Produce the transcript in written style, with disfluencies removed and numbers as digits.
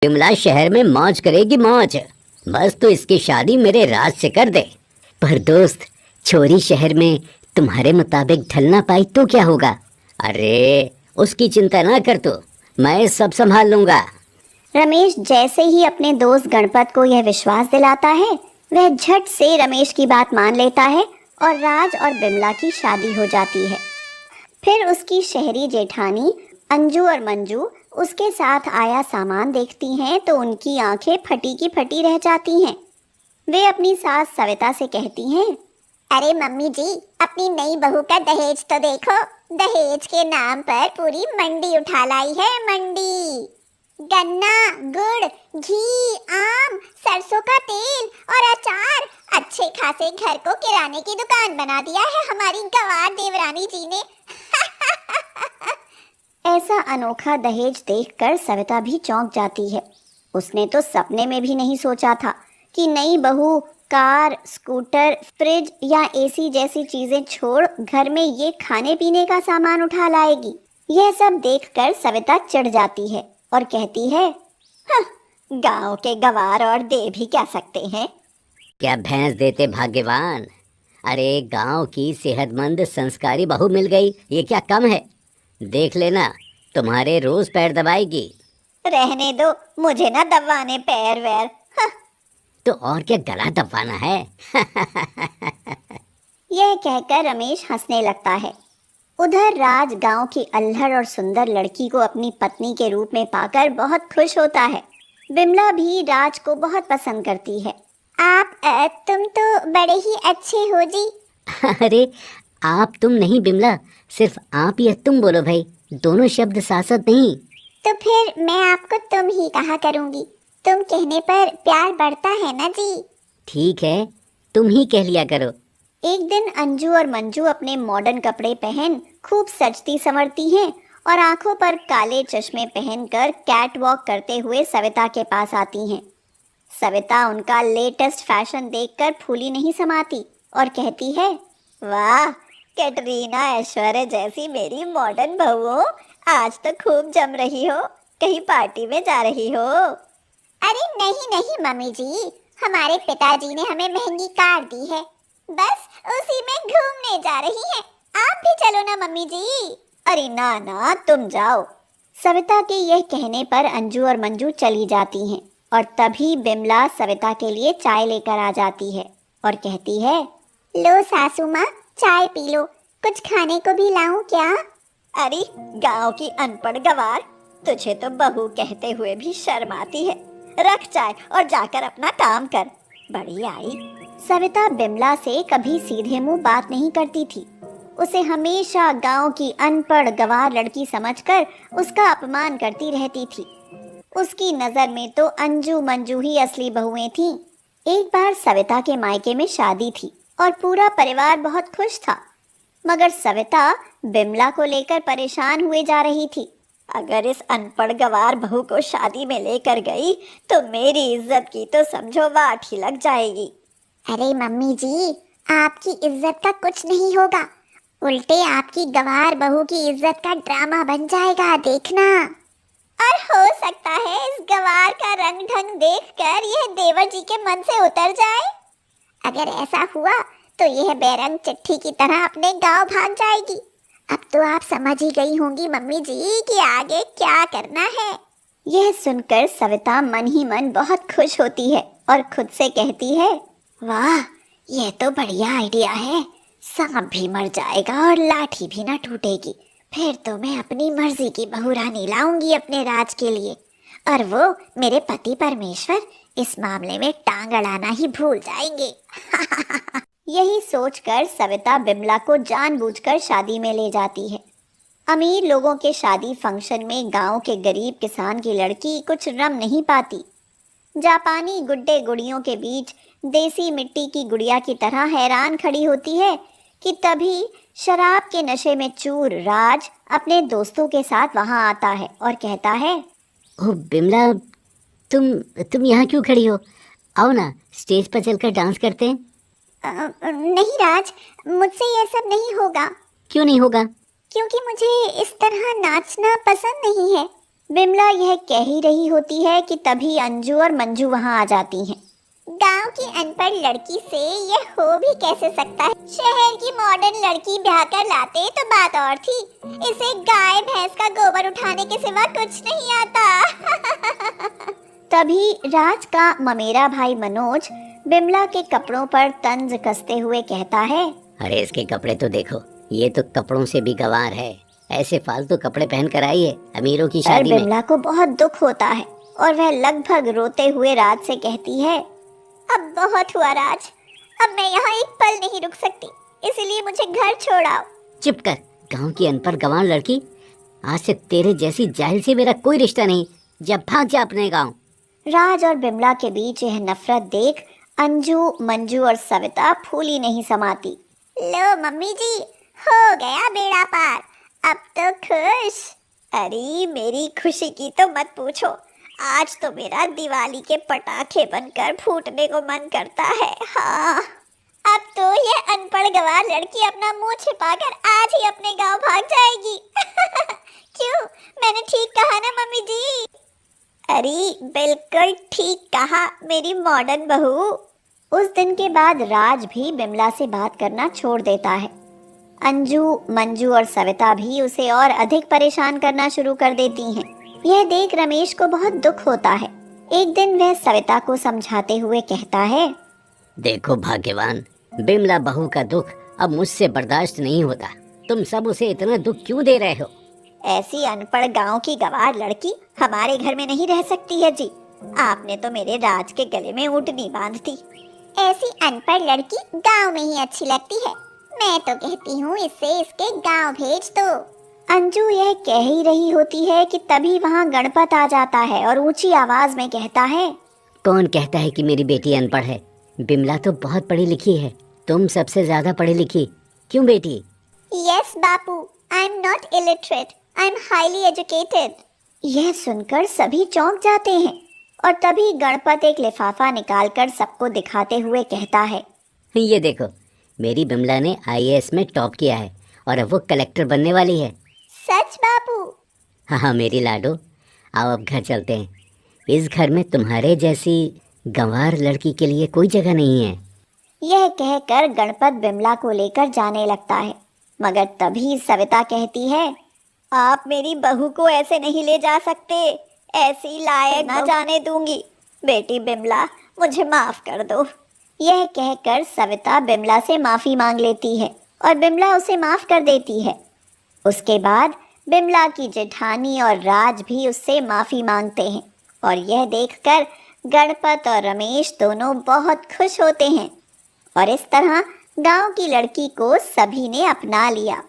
बिमला शहर में मौज करेगी मौज। बस तो इसकी शादी मेरे राज से कर दे। पर दोस्त, छोरी शहर में तुम्हारे मुताबिक ढल ना पाई तो क्या होगा? अरे उसकी चिंता ना कर तू, मैं सब संभाल लूंगा। रमेश जैसे ही अपने दोस्त गणपत को यह विश्वास दिलाता है, वह झट से रमेश की बात मान लेता है और राज और बिमला की शादी हो जाती है। फिर उसकी शहरी जेठानी अंजू और मंजू उसके साथ आया सामान देखती हैं तो उनकी आंखें फटी की फटी रह जाती हैं। वे अपनी सास सविता से कहती हैं, अरे मम्मी जी, अपनी नई बहू का दहेज तो देखो। दहेज के नाम पर पूरी मंडी उठा लाई है, मंडी। गन्ना, गुड़, घी, आम, सरसों का तेल और अचार, अच्छे खासे घर को किराने की दुकान बना दिया है हमारी गंवार देवरानी जी ने। ऐसा अनोखा दहेज देखकर सविता भी चौंक जाती है। उसने तो सपने में भी नहीं सोचा था कि नई बहू कार, स्कूटर, फ्रिज या एसी जैसी चीजें छोड़ घर में ये खाने पीने का सामान उठा लाएगी। यह सब देखकर सविता चिढ़ जाती है और कहती है, गांव के गवार और दे भी क्या सकते हैं। क्या भैंस देते भाग्यवान। अरे गांव की सेहतमंद संस्कारी बहू मिल गई, ये क्या कम है? देख लेना, तुम्हारे रोज पैर दबाएगी। रहने दो, मुझे ना दबाने पैर वैर। तो और क्या गला दबाना है। यह कहकर रमेश हंसने लगता है। उधर राज गांव की अल्हड़ और सुंदर लड़की को अपनी पत्नी के रूप में पाकर बहुत खुश होता है। बिमला भी राज को बहुत पसंद करती है। तुम तो बड़े ही अच्छे हो जी। अरे आप तुम नहीं बिमला, सिर्फ आप या तुम बोलो भाई, दोनों शब्द साथ साथ नहीं। तो फिर मैं आपको तुम ही कहा करूंगी, तुम कहने पर प्यार बढ़ता है ना जी। ठीक है, तुम ही कह लिया करो। एक दिन अंजू और मंजू अपने मॉडर्न कपड़े पहन खूब सजती संवरती हैं और आंखों पर काले चश्मे पहनकर कैट वॉक करते हुए सविता के पास आती हैं। सविता उनका लेटेस्ट फैशन देखकर फूली नहीं समाती और कहती है, वाह, कैटरीना ऐश्वर्या जैसी मेरी मॉडर्न बहू, आज तो खूब जम रही हो, कहीं पार्टी में जा रही हो। अरे नहीं नहीं मम्मी जी, हमारे पिताजी ने हमें महंगी कार दी है, बस उसी में घूमने जा रही हैं। आप भी चलो ना मम्मी जी। अरे ना ना, तुम जाओ। सविता के यह कहने पर अंजू और मंजू चली जाती हैं और तभी बिमला सविता के लिए चाय लेकर आ जाती है और कहती है, लो सासू माँ, चाय पी लो, कुछ खाने को भी लाऊं क्या? अरे गांव की अनपढ़ गवार, तुझे तो बहू कहते हुए भी शर्म आती है। रख चाय और जाकर अपना काम कर। बड़ी आई। सविता बिमला से कभी सीधे मुंह बात नहीं करती थी। उसे हमेशा गांव की अनपढ़ गवार लड़की समझकर उसका अपमान करती रहती थी। उसकी नजर में तो अंजू मंजू ही असली बहुएं थीं। एक बार सविता के मायके में शादी थी और पूरा परिवार बहुत खुश था, मगर सविता बिमला को लेकर परेशान हुए जा रही थी। अगर इस अनपढ़ गवार बहू को शादी में लेकर गई तो मेरी इज्जत की तो समझो वाट ही लग जाएगी। अरे मम्मी जी, आपकी इज्जत का कुछ नहीं होगा, उल्टे आपकी गवार बहू की इज्जत का ड्रामा बन जाएगा, देखना। और हो सकता है इस गवार का रंग ढंग देखकर यह देवर जी के मन से उतर जाए। अगर ऐसा हुआ तो यह बेरंग चिट्ठी की तरह अपने गांव भाग जाएगी। अब तो आप समझ ही गई होंगी मम्मी जी कि आगे क्या करना है। यह सुनकर सविता मन ही मन बहुत खुश होती है और खुद से कहती है, वाह, यह तो बढ़िया आइडिया है। सांप भी मर जाएगा और लाठी भी न टूटेगी। फिर तो मैं अपनी मर्जी की बहू रानी लाऊंगी अपने राज के लिए, और वो मेरे पति परमेश्वर इस मामले में टांग अड़ाना ही भूल जाएंगे। यही सोचकर सविता बिमला को जानबूझकर शादी में ले जाती है। अमीर लोगों के शादी फंक्शन में गांव के गरीब किसान की लड़की कुछ रम नहीं पाती। जापानी गुड्डे गुड़ियों के बीच देसी मिट्टी की गुड़िया की तरह हैरान खड़ी होती है कि तभी शराब के नशे में चूर राज अपने दोस्तों के साथ वहां आता है और कहता है, ओह बिमला, तुम यहाँ क्यों खड़ी हो? आओ ना, स्टेज पर चलकर डांस करते हैं। नहीं राज, मुझसे यह सब नहीं होगा। क्यों नहीं होगा? क्योंकि मुझे इस तरह नाचना पसंद नहीं है। बिमला यह कह ही रही होती है कि तभी अंजू और मंजू वहां आ जाती हैं। गांव की अनपढ़ लड़की से यह हो भी कैसे सकता है? शहर की मॉडर्न लड़की ब्याह कर लाते तो बात और थी। इसे गाय भैंस का गोबर उठाने के सिवा कुछ नहीं आता। तभी राज का ममेरा भाई मनोज बिमला के कपड़ों पर तंज कसते हुए कहता है, अरे इसके कपड़े तो देखो, ये तो कपड़ों से भी गंवार है। ऐसे फालतू कपड़े पहन कर आई है अमीरों की शादी में। बिमला को बहुत दुख होता है और वह लगभग रोते हुए राज से कहती है, अब बहुत हुआ राज, अब मैं यहाँ एक पल नहीं रुक सकती, इसलिए मुझे घर छोड़ाओ। चुप कर, गांव की अनपढ़ गंवार लड़की। आज से तेरे जैसी जाहिल से मेरा कोई रिश्ता नहीं। जब भाग जा अपने गांव। राज और बिमला के बीच यह नफरत देख अंजू, मंजू और सविता फूली नहीं समाती। लो मम्मी जी, हो गया बेड़ा पार, अब तो खुश। अरे मेरी खुशी की तो मत पूछो, आज तो मेरा दिवाली के पटाखे बनकर फूटने को मन करता है। हाँ, अब तो ये अनपढ़ गंवार लड़की अपना मुंह छिपाकर आज ही अपने गांव भाग जाएगी। क्यों, मैंने ठीक कहा ना मम्मी जी? अरे बिल्कुल ठीक कहा मेरी मॉडर्न बहू। उस दिन के बाद राज भी बिमला से बात करना छोड़ देता है। अंजू, मंजू और सविता भी उसे और अधिक परेशान करना शुरू कर देती हैं। यह देख रमेश को बहुत दुख होता है। एक दिन वह सविता को समझाते हुए कहता है, देखो भाग्यवान, बिमला बहू का दुख अब मुझसे बर्दाश्त नहीं होता। तुम सब उसे इतना दुख क्यों दे रहे हो? ऐसी अनपढ़ गांव की गंवार लड़की हमारे घर में नहीं रह सकती है जी। आपने तो मेरे राज के गले में ऊँटनी बांध दी। ऐसी अनपढ़ लड़की गांव में ही अच्छी लगती है। मैं तो कहती हूँ इससे इसके गांव भेज दो। अंजू यह कह ही रही होती है कि तभी वहाँ गणपत आ जाता है और ऊंची आवाज में कहता है, कौन कहता है कि मेरी बेटी अनपढ़ है? बिमला तो बहुत पढ़ी लिखी है, तुम सबसे ज्यादा पढ़ी लिखी। क्यों बेटी? Yes Bapu, I am not illiterate, I am highly educated. यह सुनकर सभी चौंक जाते हैं और तभी गणपत एक लिफाफा निकालकर सबको दिखाते हुए कहता है, ये देखो, मेरी बिमला ने आईएएस में टॉप किया है और अब वो कलेक्टर बनने वाली है। सच बापू? हाँ मेरी लाडो, आओ अब घर चलते हैं। इस घर में तुम्हारे जैसी गंवार लड़की के लिए कोई जगह नहीं है। यह कहकर गणपत बिमला को लेकर जाने लगता है, मगर तभी सविता कहती है, आप मेरी बहू को ऐसे नहीं ले जा सकते, ऐसी लायक न जाने दूंगी। बेटी बिमला, मुझे माफ कर दो। यह कहकर सविता बिमला से माफी मांग लेती है और बिमला उसे माफ कर देती है। उसके बाद बिमला की जेठानी और राज भी उससे माफी मांगते हैं और यह देखकर गणपत और रमेश दोनों बहुत खुश होते हैं और इस तरह गांव की लड़की को सभी ने अपना लिया।